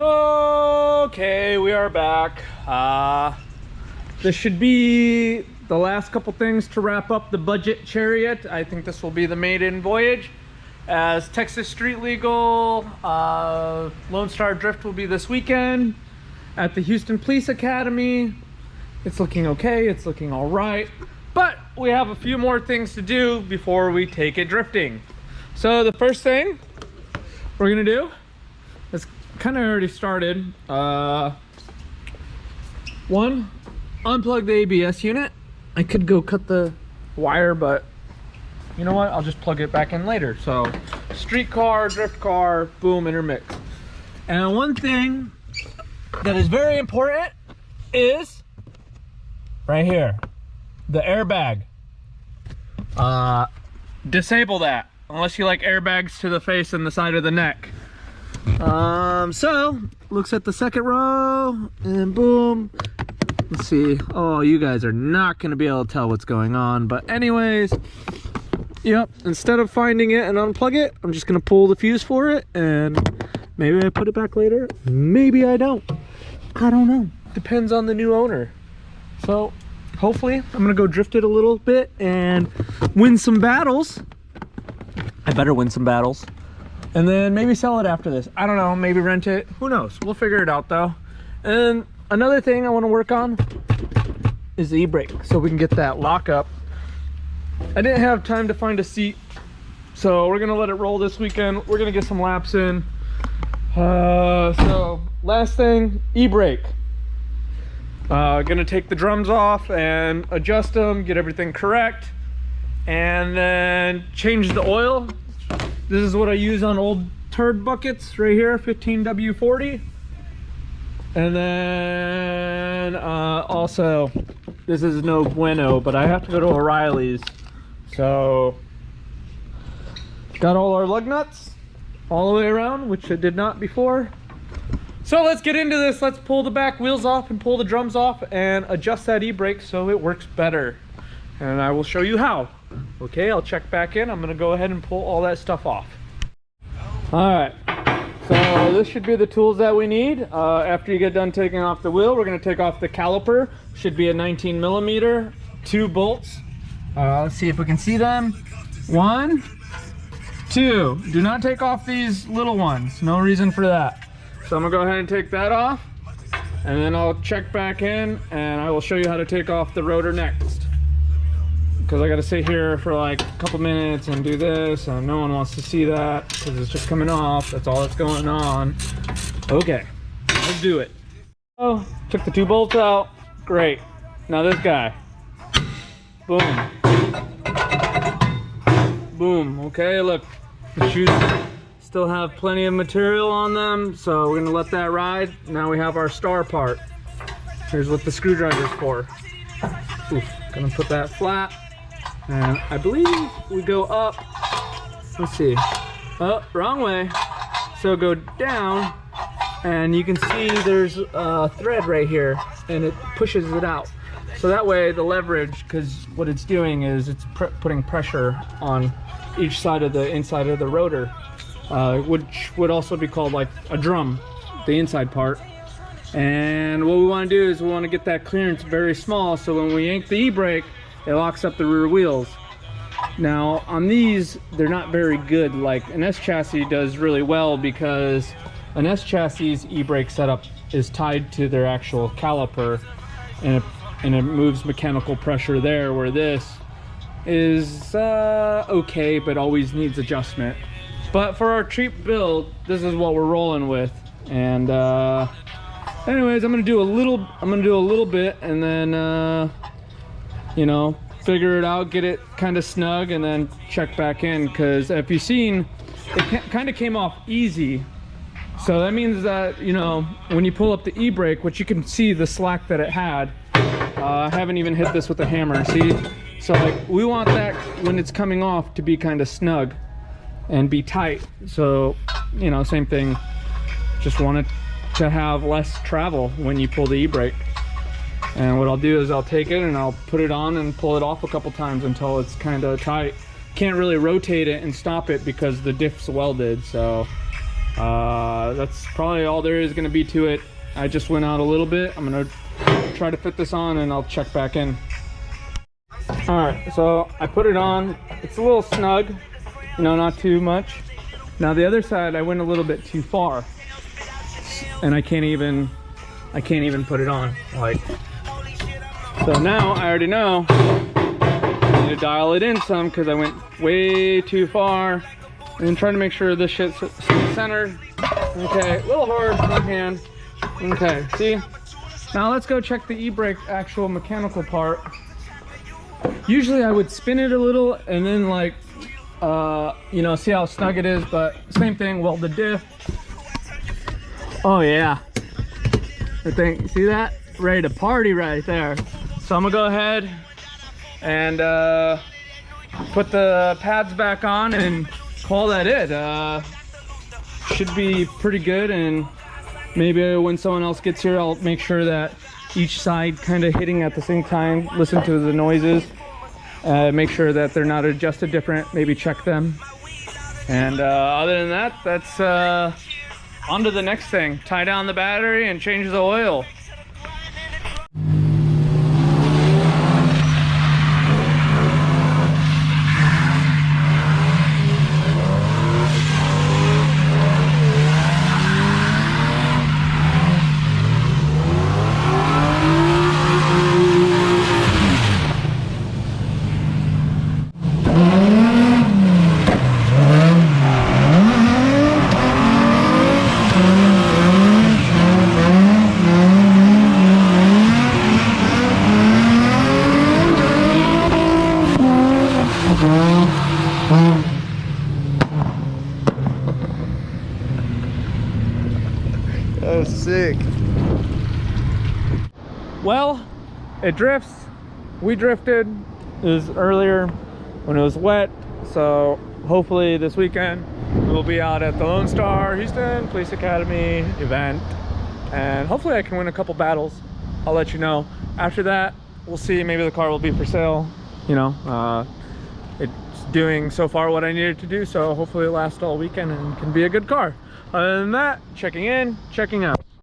Okay, we are back. This should be the last couple things to wrap up the budget chariot. I think this will be the maiden voyage. As Texas Street Legal, Lone Star Drift will be this weekend at the Houston Police Academy. It's looking okay, it's looking all right. But we have a few more things to do before we take it drifting. So the first thing we're gonna do, it's kind of already started. One, unplug the ABS unit. I could go cut the wire, but you know what? I'll just plug it back in later. So street car, drift car, boom, intermix. And one thing that is very important is right here, the airbag. Disable that unless you like airbags to the face and the side of the neck. So looks at the second row and boom. Let's see. Oh, you guys are not going to be able to tell what's going on, but anyways, yep, instead of finding it and unplug it, I'm just going to pull the fuse for it, and maybe I put it back later, maybe I don't. I don't know. Depends on the new owner. So hopefully I'm going to go drift it a little bit and win some battles. I better win some battles. And then maybe sell it after this. I don't know, maybe rent it. Who knows? We'll figure it out though. And another thing I want to work on is the e-brake, so we can get that lock up. I didn't have time to find a seat, so we're gonna let it roll this weekend. We're gonna get some laps in. So last thing, e-brake. Gonna take the drums off and adjust them, get everything correct, and then change the oil. This is what I use on old turd buckets right here, 15W40. And then also, this is no bueno, but I have to go to O'Reilly's. So got all our lug nuts all the way around, which I did not before. So let's get into this. Let's pull the back wheels off and pull the drums off and adjust that e-brake so it works better. And I will show you how. Okay, I'll check back in. I'm gonna go ahead and pull all that stuff off. All right, so this should be the tools that we need. After you get done taking off the wheel, we're gonna take off the caliper. Should be a 19mm, 2 bolts. Let's see if we can see them. 1, 2. Do not take off these little ones. No reason for that. So I'm gonna go ahead and take that off, and then I'll check back in and I will show you how to take off the rotor next. Because I gotta sit here for like a couple minutes and do this, and no one wants to see that because it's just coming off. That's all that's going on. Okay, let's do it. Oh, took the 2 bolts out. Great. Now this guy. Boom. Boom. Okay, look, the shoes still have plenty of material on them, so we're gonna let that ride. Now we have our star part. Here's what the screwdriver's for. Oof, gonna put that flat. And I believe we go up, let's see, oh, wrong way. So go down, and you can see there's a thread right here, and it pushes it out. So that way the leverage, because what it's doing is it's putting pressure on each side of the inside of the rotor, which would also be called like a drum, the inside part. And what we want to do is we want to get that clearance very small, so when we yank the e-brake, it locks up the rear wheels. Now on these, they're not very good. Like an S chassis does really well, because an S chassis's e-brake setup is tied to their actual caliper, and it moves mechanical pressure there, where this is okay, but always needs adjustment. But for our cheap build, this is what we're rolling with. And anyways, I'm gonna do a little bit, and then you know, figure it out, get it kind of snug, and then check back in. Because if you've seen, it kind of came off easy. So that means that, you know, when you pull up the e-brake, which you can see the slack that it had, I haven't even hit this with a hammer, see? So like, we want that when it's coming off to be kind of snug and be tight. So, you know, same thing, just want it to have less travel when you pull the e-brake. And what I'll do is I'll take it and I'll put it on and pull it off a couple times until it's kind of tight. Can't really rotate it and stop it because the diff's welded, so That's probably all there is going to be to it. I just went out a little bit. I'm going to try to fit this on and I'll check back in. All right, so I put it on. It's a little snug, you know, not too much. Now the other side, I went a little bit too far, and I can't even put it on. Like, so now I already know I need to dial it in some because I went way too far. And then trying to make sure this shit's centered. Okay, a little hard, one hand. Okay, see? Now let's go check the e-brake actual mechanical part. Usually I would spin it a little and then like, you know, see how snug it is, but same thing, weld the diff. Oh yeah. I think, see that? Ready to party right there. So I'm gonna go ahead and put the pads back on and call that it. Should be pretty good, and maybe when someone else gets here, I'll make sure that each side kind of hitting at the same time, listen to the noises, make sure that they're not adjusted different, maybe check them. And other than that, that's on to the next thing. Tie down the battery and change the oil. That was sick. Well, it drifts. We drifted. It was earlier when it was wet, so hopefully this weekend we'll be out at the Lone Star Houston Police Academy event, and hopefully I can win a couple battles. I'll let you know. After that, we'll see. Maybe the car will be for sale. You know, it's doing so far what I needed to do, so hopefully it lasts all weekend and can be a good car. Other than that, checking in, checking out.